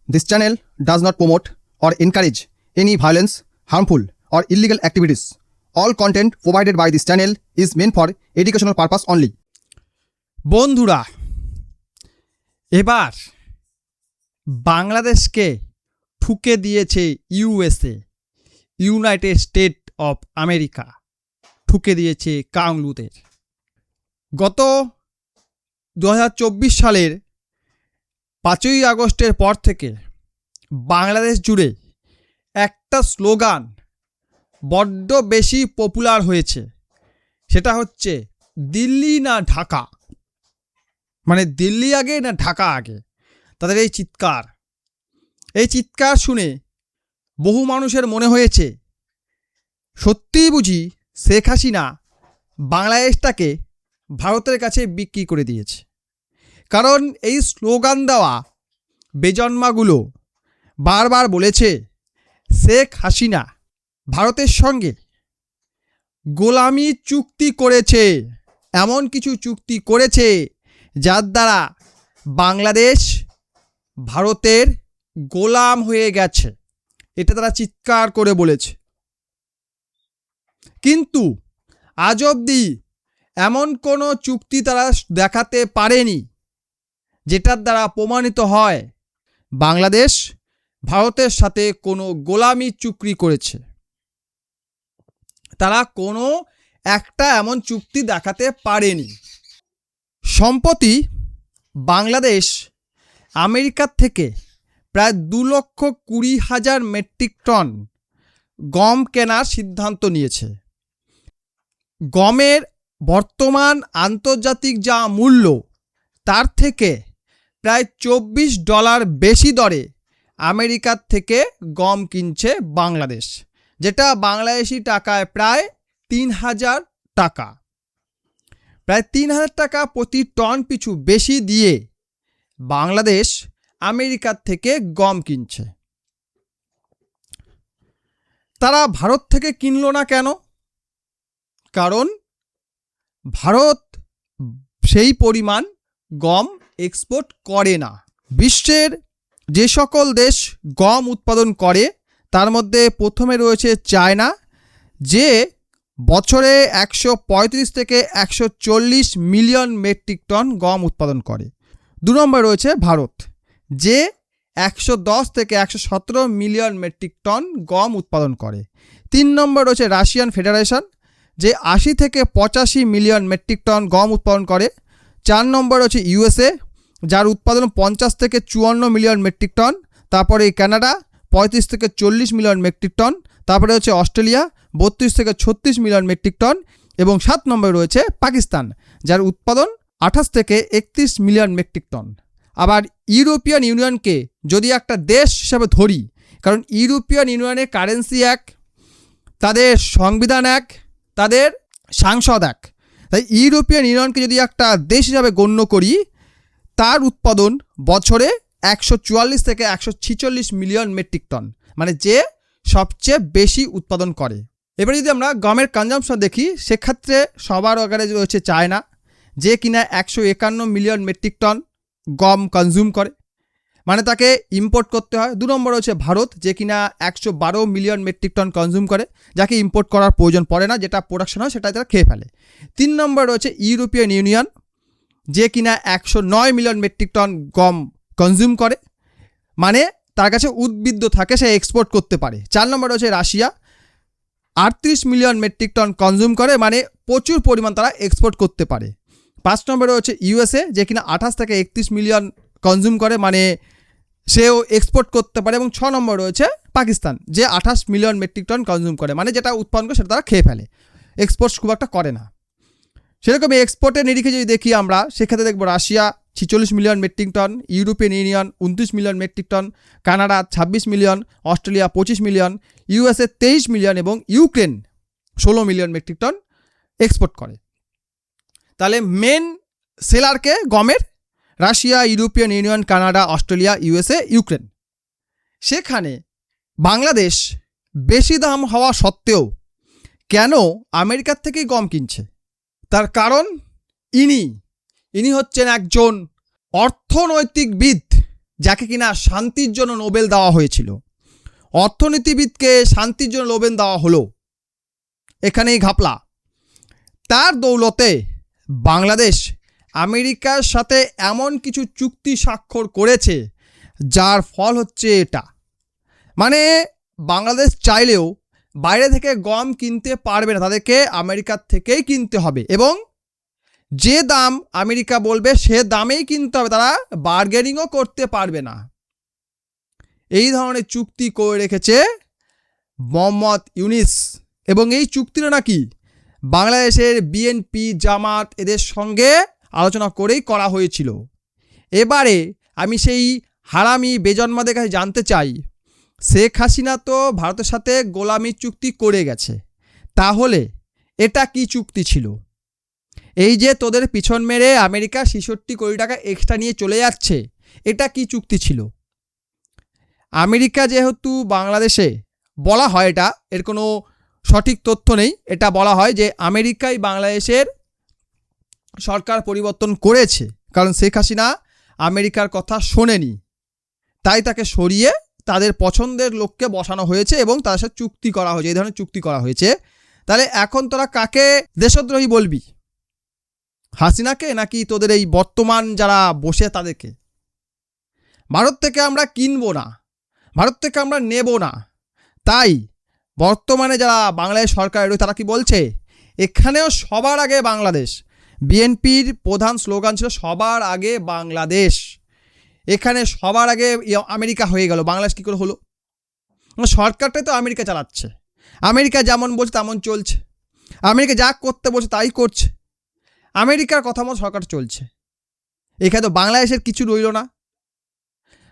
This channel does not promote or encourage any violence, harmful, or illegal activities. All content provided by this channel is meant for educational purpose only. বন্ধুরা, এবার বাংলাদেশকে ঠুকে দিয়েছে USA, United state of America ঠুকে দিয়েছে কাংলুদের। গত 2024 সালের 5ই আগস্টের পর থেকে বাংলাদেশ জুড়ে একটা স্লোগান বড্ড বেশি পপুলার হয়েছে, সেটা হচ্ছে দিল্লি না ঢাকা। মানে দিল্লি আগে না ঢাকা আগে, তাদের এই চিৎকার শুনে বহু মানুষের মনে হয়েছে সত্যিই বুঝি শেখ হাসিনা বাংলাদেশটাকে ভারতের কাছে বিক্রি করে দিয়েছে। কারণ এই স্লোগান দেওয়া বেজন্মাগুলো বারবার বলেছে শেখ হাসিনা ভারতের সঙ্গে গোলামি চুক্তি করেছে, এমন কিছু চুক্তি করেছে যার দ্বারা বাংলাদেশ ভারতের গোলাম হয়ে গেছে। এটা তারা চিৎকার করে বলেছে। কিন্তু আজ অবধি এমন কোনো চুক্তি তারা দেখাতে পারেনি যেটার দ্বারা প্রমাণিত হয় বাংলাদেশ ভারতের সাথে কোনো গোলামি চুক্তি করেছে। তারা কোনো একটা এমন চুক্তি দেখাতে পারেনি। সম্প্রতি বাংলাদেশ আমেরিকার থেকে প্রায় 2,20,000 মেট্রিক টন গম কেনার সিদ্ধান্ত নিয়েছে। গমের বর্তমান আন্তর্জাতিক যা মূল্য তার থেকে প্রায় $24 বেশি দরে আমেরিকার থেকে গম কিনছে বাংলাদেশ, যেটা বাংলাদেশি টাকায় প্রায় 3,000 টাকা। প্রায় 3,000 টাকা প্রতি টন পিছু বেশি দিয়ে বাংলাদেশ আমেরিকার থেকে গম কিনছে। তারা ভারত থেকে কিনলো না কেন? কারণ ভারত সেই পরিমাণ গম এক্সপোর্ট করে না। বিশ্বের যে সকল দেশ গম উৎপাদন করে তার মধ্যে প্রথমে রয়েছে চায়না, যে বছরে 135 থেকে 140 মিলিয়ন মেট্রিক টন গম উৎপাদন করে। 2 নম্বরে রয়েছে ভারত, যে 110 থেকে 117 মিলিয়ন মেট্রিক টন গম উৎপাদন করে। 3 নম্বর রয়েছে রাশিয়ান ফেডারেশন, যে 80 থেকে 85 মিলিয়ন মেট্রিক টন গম উৎপাদন করে। 4 নম্বর রয়েছে ইউএসএ, যার উৎপাদন 50 থেকে 54 মিলিয়ন মেট্রিক টন। তারপরে কানাডা 35 থেকে 40 মিলিয়ন মেট্রিক টন। তারপরে হচ্ছে অস্ট্রেলিয়া 32 থেকে 36 মিলিয়ন মেট্রিক টন। এবং 7 নম্বরে রয়েছে পাকিস্তান, যার উৎপাদন 28 থেকে 31 মিলিয়ন মেট্রিক টন। আবার ইউরোপিয়ান ইউনিয়নকে যদি একটা দেশ হিসাবে ধরি, কারণ ইউরোপিয়ান ইউনিয়নের কারেন্সি এক, তাদের সংবিধান এক, তাদের সাংসদ এক, তাই ইউরোপিয়ান ইউনিয়নকে যদি একটা দেশ হিসাবে গণ্য করি, তার উৎপাদন বছরে 144 থেকে 146 মিলিয়ন মেট্রিক টন, মানে যে সবচেয়ে বেশি উৎপাদন করে। এবার যদি আমরা গমের কনজাম্পশন দেখি, সেক্ষেত্রে সবার আগে রয়েছে চায়না, যে কিনা 151 মিলিয়ন মেট্রিক টন গম কনজিউম করে, মানে তাকে ইম্পোর্ট করতে হয়। 2 নম্বর রয়েছে ভারত, যে কিনা 112 মিলিয়ন মেট্রিক টন কনজিউম করে, যাকে ইম্পোর্ট করার প্রয়োজন পড়ে না, যেটা প্রোডাকশন হয় সেটা তারা খেয়ে ফেলে। 3 নম্বর রয়েছে ইউরোপিয়ান ইউনিয়ন, যে কিনা 109 মিলিয়ন মেট্রিক টন গম কনজিউম করে, মানে তার কাছে উদ্বৃত্ত থাকে, সে এক্সপোর্ট করতে পারে। 4 নম্বর রয়েছে Russia, 38 million metric ton consume করে, মানে প্রচুর পরিমাণ তারা এক্সপোর্ট করতে পারে। 5 নম্বরে রয়েছে ইউএসএ, যে কিনা 28 থেকে 31 মিলিয়ন কনজিউম করে, মানে সেও এক্সপোর্ট করতে পারে। এবং 6 নম্বর রয়েছে পাকিস্তান, যে 28 মিলিয়ন মেট্রিক টন কনজিউম করে, মানে যেটা উৎপাদন করে সেটা তারা খেয়ে ফেলে, এক্সপোর্ট খুব একটা করে না। সেরকম এক্সপোর্টের নিরিখে যদি দেখি আমরা, সেক্ষেত্রে দেখব Russia 46 million metric ton, European Union 29 million metric ton, Canada 26 million, Australia 25 million, USA 23 million এবং Ukraine 16 million metric ton export করে। তাহলে মেন সেলারকে গমের Russia, European Union, Canada, Australia, USA, Ukraine. সেখানে বাংলাদেশ বেশি দাম হওয়া সত্ত্বেও কেন আমেরিকার থেকেই গম কিনছে? তার কারণ ইনি হচ্ছেন একজন অর্থনৈতিকবিদ, যাকে কিনা শান্তির জন্য নোবেল দেওয়া হয়েছিল, অর্থনীতিবিদকে শান্তির জন্য নোবেল দেওয়া হলো, এখানেই ঘাপলা। তার দৌলতে বাংলাদেশ আমেরিকার সাথে এমন কিছু চুক্তি স্বাক্ষর করেছে যার ফল হচ্ছে এটা। মানে বাংলাদেশ চাইলেও বাইরে থেকে গম কিনতে পারবে না, তাদেরকে আমেরিকার থেকেই কিনতে হবে এবং যে দাম আমেরিকা বলবে সে দামেই কিনতে হবে, তারা বার্গেনিংও করতে পারবে না। এই ধরনের চুক্তি করে রেখেছে মোহাম্মদ ইউনিস এবং এই চুক্তিটা নাকি বাংলাদেশের বিএনপি, জামাত এদের সঙ্গে আলোচনা করেই করা হয়েছিল। এবারে আমি সেই হারামি বেজন্মাদের কাছে জানতে চাই, শেখ হাসিনা তো ভারতের সাথে গোলামির চুক্তি করে গেছে, তাহলে এটা কি চুক্তি ছিল? এই যে তোদের পিছন মেরে আমেরিকা 66 কোটি টাকা এক্সট্রা নিয়ে চলে যাচ্ছে, এটা কি চুক্তি ছিল? আমেরিকা যেহেতু বাংলাদেশে বলা হয়, এটা এর কোনো সঠিক তথ্য নেই, এটা বলা হয় যে আমেরিকাই বাংলাদেশের সরকার পরিবর্তন করেছে, কারণ শেখ হাসিনা আমেরিকার কথা শোনেনি, তাই তাকে সরিয়ে তাদের পছন্দের লোককে বসানো হয়েছে এবং তাদের সাথে চুক্তি করা হয়েছে, এই ধরনের চুক্তি করা হয়েছে। তাহলে এখন তোরা কাকে দেশদ্রোহী বলবি? হাসিনাকে নাকি তোদের এই বর্তমান যারা বসে তাদেরকে? ভারত থেকে আমরা কিনবো না, ভারত থেকে আমরা নেব না, তাই বর্তমানে যারা বাংলাদেশ সরকার রয়েছে তারা কি বলছে, এখানেও সবার আগে বাংলাদেশ। বিএনপির প্রধান স্লোগান ছিল সবার আগে বাংলাদেশ, এখানে সবার আগে আমেরিকা হয়ে গেল, বাংলাদেশ কী করে হলো? সরকারটাই তো আমেরিকা চালাচ্ছে, আমেরিকা যেমন বলছে তেমন চলছে, আমেরিকা যা করতে বলছে তাই করছে, আমেরিকার কথা মতো সরকার চলছে, এখানে তো বাংলাদেশের কিছু রইল না।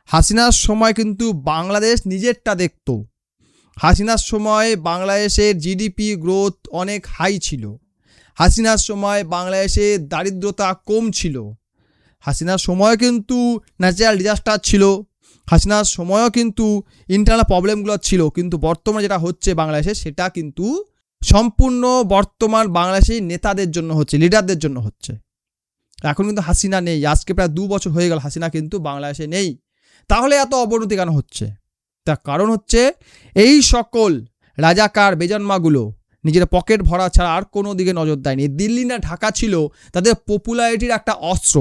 হাসিনার সময় কিন্তু বাংলাদেশ নিজেরটা দেখত, হাসিনার সময় বাংলাদেশের জিডিপি গ্রোথ অনেক হাই ছিল, হাসিনার সময় বাংলাদেশের দারিদ্রতা কম ছিল, হাসিনার সময় কিন্তু ন্যাচারাল ডিজাস্টার ছিল, হাসিনার সময়ও কিন্তু ইন্টারনাল প্রবলেমগুলো ছিল, কিন্তু বর্তমানে যেটা হচ্ছে বাংলাদেশে সেটা কিন্তু সম্পূর্ণ বর্তমান বাংলাদেশি নেতাদের জন্য হচ্ছে, লিডারদের জন্য হচ্ছে। এখন কিন্তু হাসিনা নেই, আজকে প্রায় 2 বছর হয়ে গেল হাসিনা কিন্তু বাংলাদেশে নেই। তাহলে এত অবনতি কেন হচ্ছে? তার কারণ হচ্ছে এই সকল রাজাকার বেজন্মাগুলো নিজের পকেট ভরা ছাড়া আর কোনো দিকে নজর দেয়নি। দিল্লি না ঢাকা ছিল তাদের পপুলারিটির একটা অস্ত্র,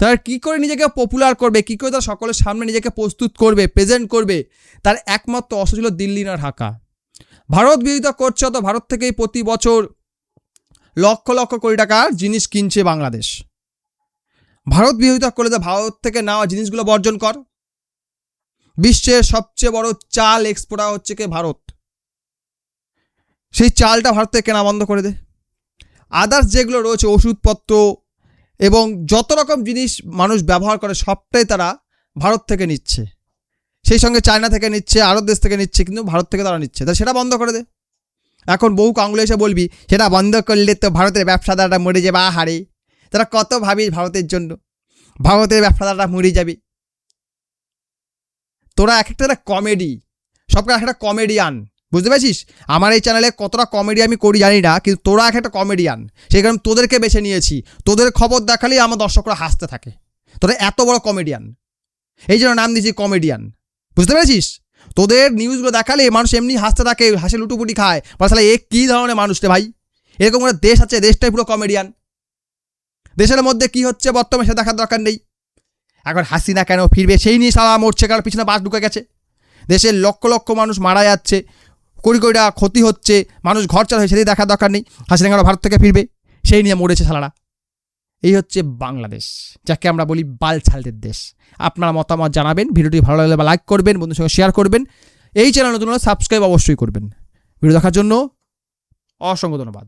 তারা কী করে নিজেকে পপুলার করবে, কী করে তারা সকলের সামনে নিজেকে প্রস্তুত করবে, প্রেজেন্ট করবে, তার একমাত্র অস্ত্র ছিল দিল্লি না ঢাকা। ভারত বিরোধিতা করছে, তো ভারত থেকেই প্রতি বছর লক্ষ লক্ষ কোটি টাকার জিনিস কিনছে বাংলাদেশ। ভারত বিরোধিতা করলে তো ভারত থেকে নেওয়া জিনিসগুলো বর্জন কর। বিশ্বের সবচেয়ে বড় চাল এক্সপোর্টার হচ্ছে কে? ভারত। সেই চালটা ভারত থেকে কেনা বন্ধ করে দে। আদার্স যেগুলো রয়েছে ওষুধপত্র এবং যত রকম জিনিস মানুষ ব্যবহার করে সবটাই তারা ভারত থেকে নিচ্ছে, সেই সঙ্গে চায়না থেকে নিচ্ছে, আরব দেশ থেকে নিচ্ছে, কিন্তু ভারত থেকে তারা নিচ্ছে, তাই সেটা বন্ধ করে দে। এখন বহু আঙুলে এসে বলবি সেটা বন্ধ করলে তো ভারতের ব্যবসাদাররা মরে যাবে। আহারে, তারা কত ভাবিস ভারতের জন্য, ভারতের ব্যবসাদাররা মরে যাবে। তোরা এক একটা কমেডি, সবকে এক একটা কমেডিয়ান, বুঝতে পারছিস? আমার এই চ্যানেলে কতটা কমেডি আমি করি জানি না, কিন্তু তোরা এক একটা কমেডিয়ান, সেই কারণে তোদেরকে বেছে নিয়েছি। তোদের খবর দেখালেই আমার দর্শকরা হাসতে থাকে, তোরা এত বড় কমেডিয়ান, এই জন্য নাম দিয়েছি কমেডিয়ান, বুঝতে পেরেছিস? তোদের নিউজগুলো দেখালে মানুষ এমনি হাসতে থাকে, হাসে লুটুপুটি খায়, বলে এ কী ধরনের মানুষ রে ভাই, এরকম করে দেশ আছে, দেশটাই পুরো কমেডিয়ান। দেশের মধ্যে কি হচ্ছে বর্তমানে সে দেখার দরকার নেই। এখন হাসিনা কেন ফিরবে সেই নিয়ে সারা মরছে, কারণ পিছনে বাস ঢুকে গেছে, দেশের লক্ষ লক্ষ মানুষ মারা যাচ্ছে, কোটি কোটি টাকা ক্ষতি হচ্ছে, মানুষ ঘর চাল হয়ে সেটাই দেখার দরকার নেই। হাসিনা কেন ভারত থেকে ফিরবে সেই নিয়ে মরেছে সালারা। এই হচ্ছে বাংলাদেশ, যাকে আমরা বলি বালছালদের দেশ। আপনারা মতামত জানাবেন, ভিডিওটি ভালো লাগলে বা লাইক করবেন, বন্ধুর সঙ্গে শেয়ার করবেন, এই চ্যানেল নতুন হলে সাবস্ক্রাইব অবশ্যই করবেন। ভিডিও দেখার জন্য অসংখ্য ধন্যবাদ।